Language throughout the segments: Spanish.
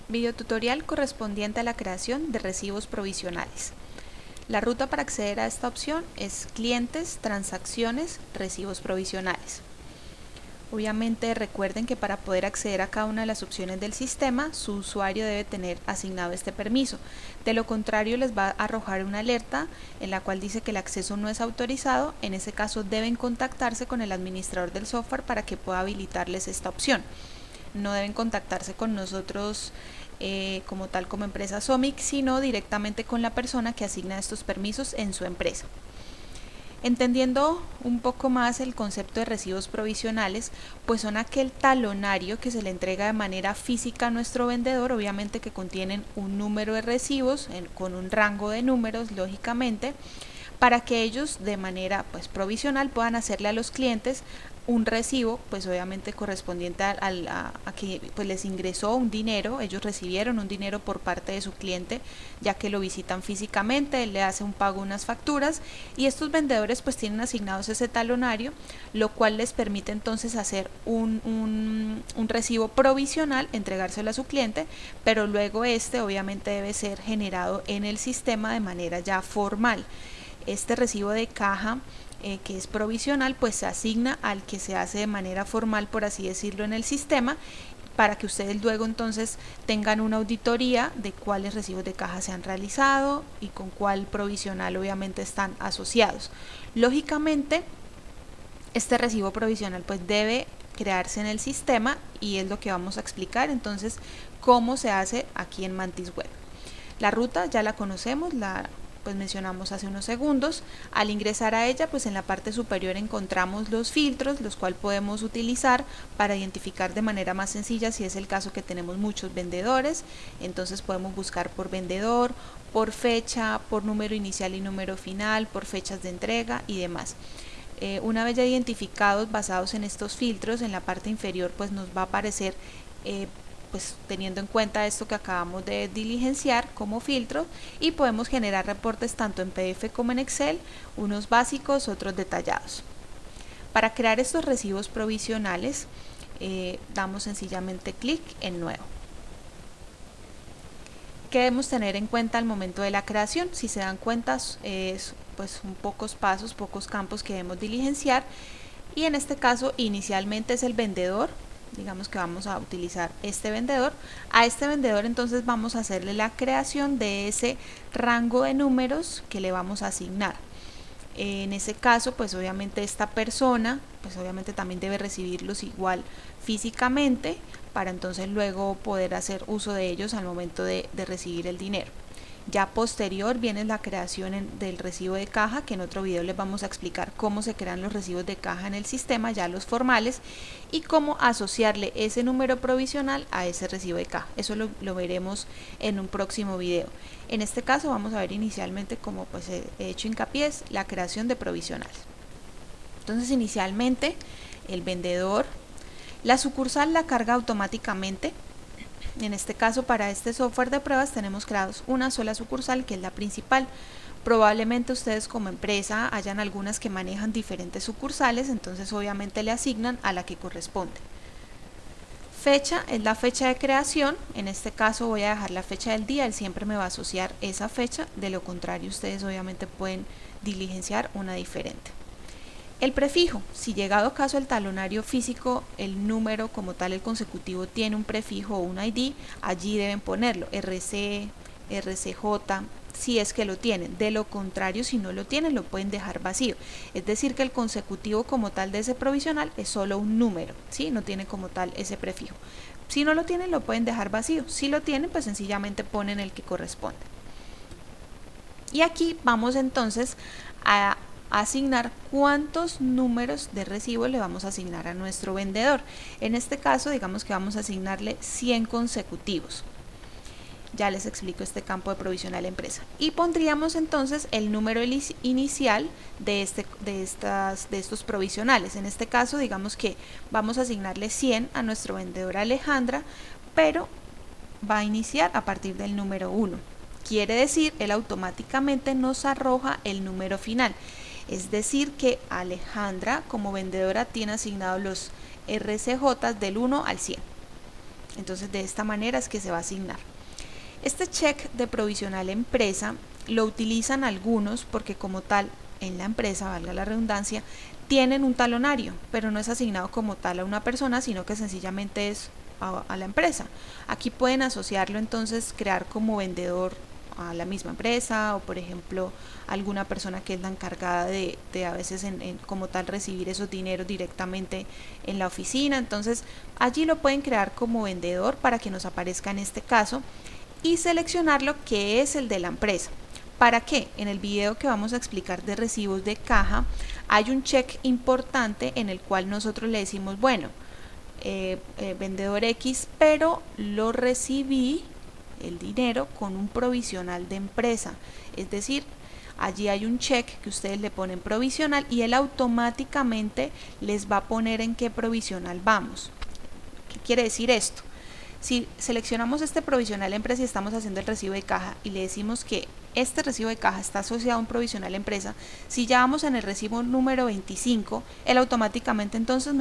Videotutorial correspondiente a la creación de recibos provisionales. La ruta para acceder a esta opción es clientes, transacciones, recibos provisionales. Obviamente recuerden que para poder acceder a cada una de las opciones del sistema, su usuario debe tener asignado este permiso. De lo contrario, les va a arrojar una alerta en la cual dice que el acceso no es autorizado. En ese caso deben contactarse con el administrador del software para que pueda habilitarles esta opción. No deben contactarse con nosotros como tal como empresa SOMIC, sino directamente con la persona que asigna estos permisos en su empresa. Entendiendo un poco más el concepto de recibos provisionales, pues son aquel talonario que se le entrega de manera física a nuestro vendedor, obviamente que contienen un número de recibos con un rango de números, lógicamente, para que ellos de manera provisional puedan hacerle a los clientes un recibo, pues obviamente correspondiente a que les ingresó un dinero, ellos recibieron un dinero por parte de su cliente, ya que lo visitan físicamente, él le hace un pago, unas facturas, y estos vendedores pues tienen asignados ese talonario, lo cual les permite entonces hacer un recibo provisional, entregárselo a su cliente, pero luego obviamente debe ser generado en el sistema de manera ya formal. Este recibo de caja que es provisional, pues se asigna al que se hace de manera formal, por así decirlo, en el sistema, para que ustedes luego entonces tengan una auditoría de cuáles recibos de caja se han realizado y con cuál provisional obviamente están asociados. Lógicamente, este recibo provisional pues debe crearse en el sistema y es lo que vamos a explicar entonces cómo se hace aquí en Mantis Web. La ruta ya la conocemos, pues mencionamos hace unos segundos. Al ingresar a ella, pues en la parte superior encontramos los filtros, los cuales podemos utilizar para identificar de manera más sencilla si es el caso que tenemos muchos vendedores. Entonces podemos buscar por vendedor, por fecha, por número inicial y número final, por fechas de entrega y demás. Una vez ya identificados, basados en estos filtros, en la parte inferior pues nos va a aparecer pues teniendo en cuenta esto que acabamos de diligenciar como filtro, y podemos generar reportes tanto en PDF como en Excel, unos básicos, otros detallados. Para crear estos recibos provisionales damos sencillamente clic en nuevo. ¿Qué debemos tener en cuenta al momento de la creación? Si se dan cuenta, pues pocos pasos, pocos campos que debemos diligenciar, y en este caso inicialmente es el vendedor. Digamos que vamos a utilizar este vendedor. A este vendedor entonces vamos a hacerle la creación de ese rango de números que le vamos a asignar. En ese caso pues obviamente esta persona pues obviamente también debe recibirlos igual físicamente, para entonces luego poder hacer uso de ellos al momento de recibir el dinero. Ya posterior viene la creación del recibo de caja, que en otro video les vamos a explicar cómo se crean los recibos de caja en el sistema, ya los formales, y cómo asociarle ese número provisional a ese recibo de caja. Eso lo veremos en un próximo video. En este caso vamos a ver inicialmente, como pues he hecho hincapié, es la creación de provisionales. Entonces inicialmente el vendedor, la sucursal la carga automáticamente. En este caso, para este software de pruebas tenemos creados una sola sucursal, que es la principal. Probablemente ustedes como empresa hayan algunas que manejan diferentes sucursales, entonces obviamente le asignan a la que corresponde. Fecha es la fecha de creación. En este caso voy a dejar la fecha del día, él siempre me va a asociar esa fecha, de lo contrario ustedes obviamente pueden diligenciar una diferente. El prefijo, si llegado caso el talonario físico, el número como tal, el consecutivo, tiene un prefijo o un ID, allí deben ponerlo, RC, RCJ, si es que lo tienen. De lo contrario, si no lo tienen, lo pueden dejar vacío. Es decir, que el consecutivo como tal de ese provisional es solo un número, ¿sí? No tiene como tal ese prefijo. Si no lo tienen, lo pueden dejar vacío. Si lo tienen, pues sencillamente ponen el que corresponde. Y aquí vamos entonces a asignar cuántos números de recibo le vamos a asignar a nuestro vendedor. En este caso, digamos que vamos a asignarle 100 consecutivos. Ya les explico este campo de provisional empresa. Y pondríamos entonces el número inicial de estos provisionales. En este caso, digamos que vamos a asignarle 100 a nuestro vendedor Alejandra, pero va a iniciar a partir del número 1. Quiere decir, él automáticamente nos arroja el número final. Es decir que Alejandra como vendedora tiene asignados los RCJ del 1 al 100. Entonces de esta manera es que se va a asignar. Este check de provisional empresa lo utilizan algunos porque como tal en la empresa, valga la redundancia, tienen un talonario, pero no es asignado como tal a una persona, sino que sencillamente es a la empresa. Aquí pueden asociarlo, entonces crear como vendedor a la misma empresa, o por ejemplo alguna persona que es la encargada de a veces como tal recibir esos dineros directamente en la oficina. Entonces allí lo pueden crear como vendedor para que nos aparezca en este caso y seleccionarlo, que es el de la empresa. ¿Para qué? En el video que vamos a explicar de recibos de caja hay un check importante en el cual nosotros le decimos, bueno, vendedor X, pero lo recibí el dinero con un provisional de empresa. Es decir, allí hay un check que ustedes le ponen provisional y él automáticamente les va a poner en qué provisional vamos. ¿Qué quiere decir esto? Si seleccionamos este provisional empresa y estamos haciendo el recibo de caja y le decimos que este recibo de caja está asociado a un provisional empresa, si ya vamos en el recibo número 25, él automáticamente entonces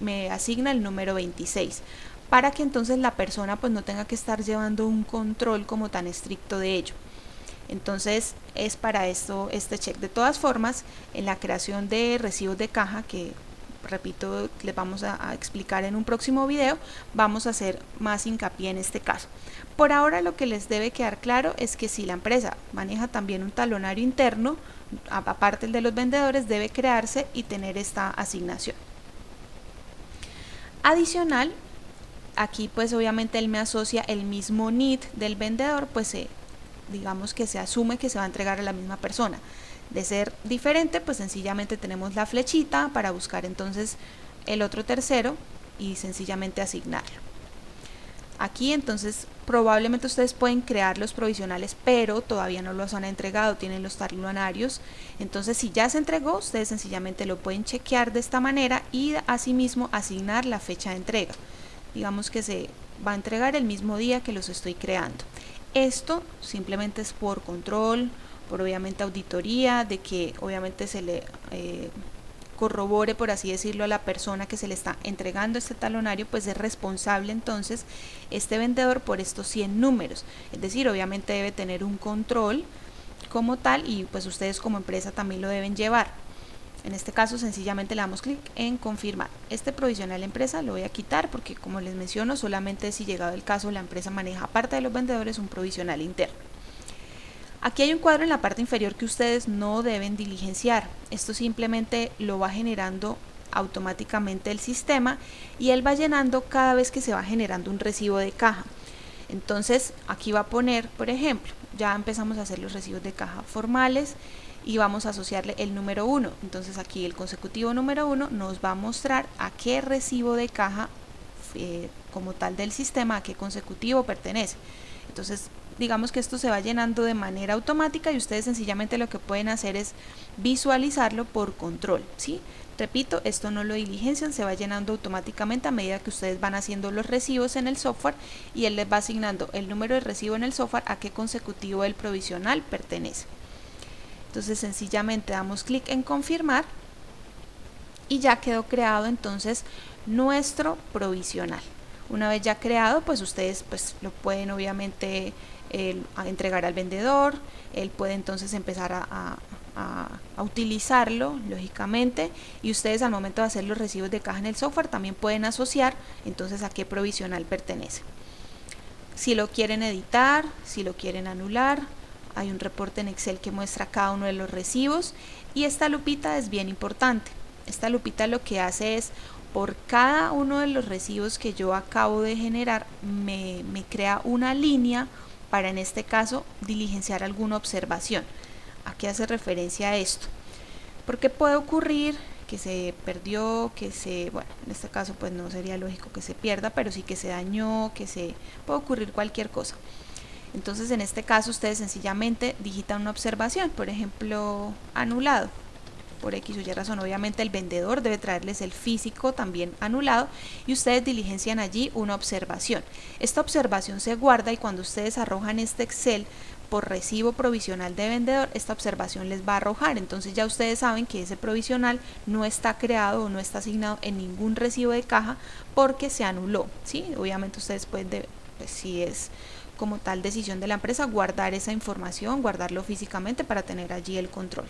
me asigna el número 26, para que entonces la persona pues no tenga que estar llevando un control como tan estricto de ello. Entonces es para esto este check. De todas formas, en la creación de recibos de caja, que repito, les vamos a explicar en un próximo video, vamos a hacer más hincapié en este caso. Por ahora lo que les debe quedar claro es que si la empresa maneja también un talonario interno, aparte de los vendedores, debe crearse y tener esta asignación. Adicional, aquí pues obviamente él me asocia el mismo NID del vendedor, pues digamos que se asume que se va a entregar a la misma persona. De ser diferente, pues sencillamente tenemos la flechita para buscar entonces el otro tercero y sencillamente asignarlo. Aquí entonces probablemente ustedes pueden crear los provisionales, pero todavía no los han entregado, tienen los talonarios. Entonces si ya se entregó, ustedes sencillamente lo pueden chequear de esta manera y asimismo asignar la fecha de entrega. Digamos que se va a entregar el mismo día que los estoy creando. Esto simplemente es por control, por obviamente auditoría, de que obviamente se le corrobore, por así decirlo, a la persona que se le está entregando este talonario, pues es responsable entonces este vendedor por estos 100 números. Es decir, obviamente debe tener un control como tal y pues ustedes como empresa también lo deben llevar. En este caso sencillamente le damos clic en confirmar. Este provisional empresa lo voy a quitar porque, como les menciono, solamente si llegado el caso la empresa maneja, aparte de los vendedores, un provisional interno. Aquí hay un cuadro en la parte inferior que ustedes no deben diligenciar. Esto simplemente lo va generando automáticamente el sistema y él va llenando cada vez que se va generando un recibo de caja. Entonces aquí va a poner, por ejemplo, ya empezamos a hacer los recibos de caja formales y vamos a asociarle el número 1. Entonces aquí el consecutivo número 1 nos va a mostrar a qué recibo de caja como tal del sistema, a qué consecutivo pertenece. Entonces digamos que esto se va llenando de manera automática y ustedes sencillamente lo que pueden hacer es visualizarlo por control, ¿sí? Repito, esto no lo diligencian, se va llenando automáticamente a medida que ustedes van haciendo los recibos en el software y él les va asignando el número de recibo en el software a qué consecutivo del provisional pertenece. Entonces sencillamente damos clic en confirmar y ya quedó creado entonces nuestro provisional. Una vez ya creado, pues ustedes pues lo pueden obviamente a entregar al vendedor, él puede entonces empezar a utilizarlo lógicamente, y ustedes al momento de hacer los recibos de caja en el software también pueden asociar entonces a qué provisional pertenece. Si lo quieren editar, si lo quieren anular, hay un reporte en Excel que muestra cada uno de los recibos y esta lupita es bien importante. Esta lupita lo que hace es, por cada uno de los recibos que yo acabo de generar, me crea una línea para, en este caso, diligenciar alguna observación. ¿A qué hace referencia a esto? Porque puede ocurrir que se perdió, bueno, en este caso pues no sería lógico que se pierda, pero sí que se dañó, puede ocurrir cualquier cosa. Entonces en este caso ustedes sencillamente digitan una observación, por ejemplo, anulado. Por X o Y razón, obviamente el vendedor debe traerles el físico también anulado y ustedes diligencian allí una observación. Esta observación se guarda y cuando ustedes arrojan este Excel por recibo provisional de vendedor, esta observación les va a arrojar. Entonces ya ustedes saben que ese provisional no está creado o no está asignado en ningún recibo de caja porque se anuló, ¿sí? Obviamente ustedes pueden, pues, si es como tal decisión de la empresa, guardar esa información, guardarlo físicamente para tener allí el control.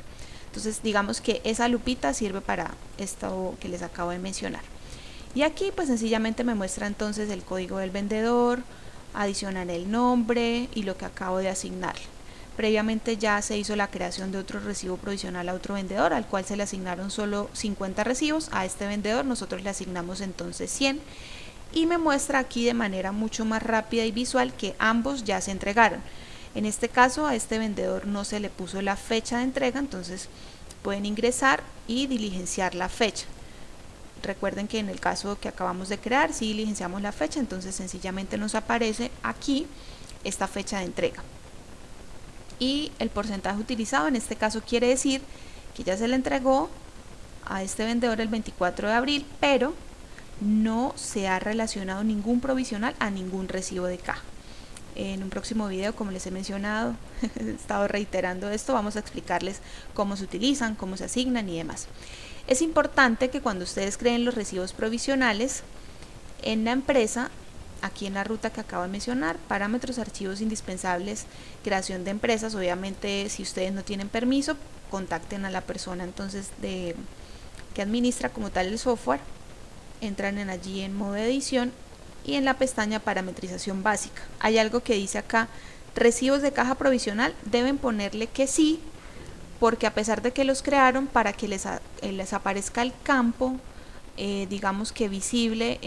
Entonces digamos que esa lupita sirve para esto que les acabo de mencionar. Y aquí pues sencillamente me muestra entonces el código del vendedor, adicionar el nombre y lo que acabo de asignarle. Previamente ya se hizo la creación de otro recibo provisional a otro vendedor, al cual se le asignaron solo 50 recibos. A este vendedor nosotros le asignamos entonces 100. Y me muestra aquí de manera mucho más rápida y visual que ambos ya se entregaron. En este caso a este vendedor no se le puso la fecha de entrega, entonces pueden ingresar y diligenciar la fecha. Recuerden que en el caso que acabamos de crear, si diligenciamos la fecha, entonces sencillamente nos aparece aquí esta fecha de entrega. Y el porcentaje utilizado en este caso quiere decir que ya se le entregó a este vendedor el 24 de abril, pero no se ha relacionado ningún provisional a ningún recibo de caja. En un próximo video, como les he mencionado, he estado reiterando esto, vamos a explicarles cómo se utilizan, cómo se asignan y demás. Es importante que cuando ustedes creen los recibos provisionales en la empresa, aquí en la ruta que acabo de mencionar, parámetros, archivos indispensables, creación de empresas, obviamente si ustedes no tienen permiso, contacten a la persona entonces que administra como tal el software, entran allí en modo edición y en la pestaña parametrización básica. Hay algo que dice acá, recibos de caja provisional, deben ponerle que sí, porque a pesar de que los crearon, para que les aparezca el campo, digamos que visible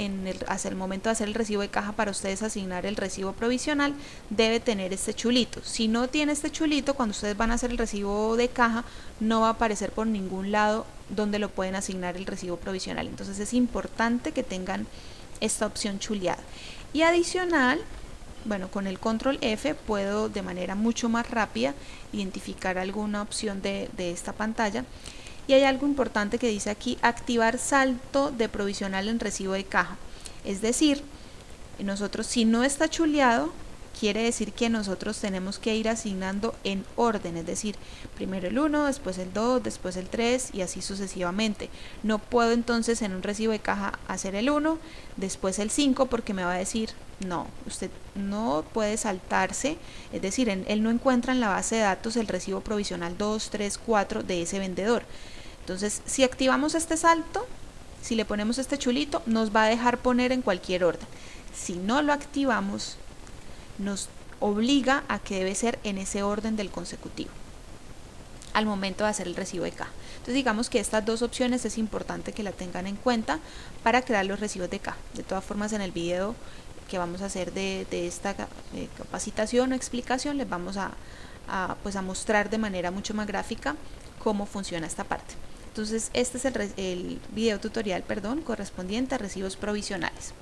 hacia el momento de hacer el recibo de caja para ustedes asignar el recibo provisional, debe tener este chulito. Si no tiene este chulito, cuando ustedes van a hacer el recibo de caja, no va a aparecer por ningún lado donde lo pueden asignar el recibo provisional. Entonces es importante que tengan esta opción chuleada. Y adicional, bueno, con el control F puedo de manera mucho más rápida identificar alguna opción de esta pantalla. Y hay algo importante que dice aquí, activar salto de provisional en recibo de caja. Es decir, nosotros, si no está chuleado, quiere decir que nosotros tenemos que ir asignando en orden, es decir, primero el 1, después el 2, después el 3 y así sucesivamente. No puedo entonces en un recibo de caja hacer el 1, después el 5 porque me va a decir, no, usted no puede saltarse, es decir, él no encuentra en la base de datos el recibo provisional 2, 3, 4 de ese vendedor. Entonces, si activamos este salto, si le ponemos este chulito, nos va a dejar poner en cualquier orden. Si no lo activamos, nos obliga a que debe ser en ese orden del consecutivo al momento de hacer el recibo de caja. Entonces digamos que estas dos opciones es importante que la tengan en cuenta para crear los recibos de caja. De todas formas, en el video que vamos a hacer de esta capacitación o explicación les vamos a mostrar de manera mucho más gráfica cómo funciona esta parte. Entonces este es el video tutorial correspondiente a recibos provisionales.